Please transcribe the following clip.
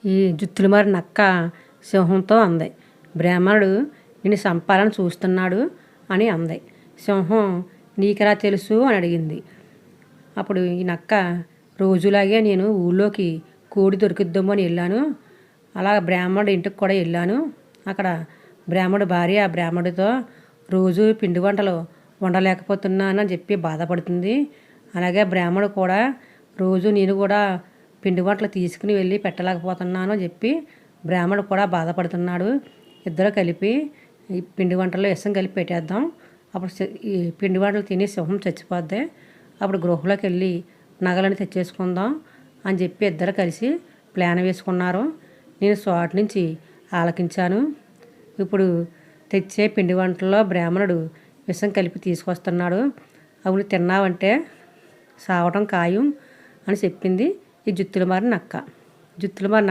ఈ జుత్తులు మారి నక్క సింహంతో అంది. బ్రాహ్మణుడు నిన్ను చంపాలని చూస్తున్నాడు అని అంది. సింహం నీకెలా తెలుసు అని అడిగింది. అప్పుడు ఈ నక్క రోజులాగే నేను ఊళ్ళోకి కోడి దొరికిద్దామో అని వెళ్ళాను. అలా బ్రాహ్మణుడు ఇంటికి కూడా వెళ్ళాను. అక్కడ బ్రాహ్మణుడు భార్య ఆ బ్రాహ్మణుడితో రోజు పిండి వంటలు వండలేకపోతున్నానని చెప్పి బాధపడుతుంది. అలాగే బ్రాహ్మణుడు కూడా రోజు నేను కూడా పిండి వంటలు తీసుకుని వెళ్ళి పెట్టలేకపోతున్నాను అని చెప్పి బ్రాహ్మణుడు కూడా బాధపడుతున్నాడు. ఇద్దరు కలిపి ఈ పిండి వంటల్లో విషం కలిపి పెట్టేద్దాం. అప్పుడు ఈ పిండి వంటలు తిని సింహం చచ్చిపోద్ది. అప్పుడు గృహలోకి వెళ్ళి నగలని తెచ్చేసుకుందాం అని చెప్పి ఇద్దరు కలిసి ప్లాన్ వేసుకున్నారు. నేను చోటు నుంచి ఆలకించాను. ఇప్పుడు తెచ్చే పిండి వంటల్లో బ్రాహ్మణుడు విషం కలిపి తీసుకొస్తున్నాడు. అప్పుడు తిన్నావంటే సావటం ఖాయం అని చెప్పింది ఈ జుత్తులు మారి నక్క. జుత్తులు మారి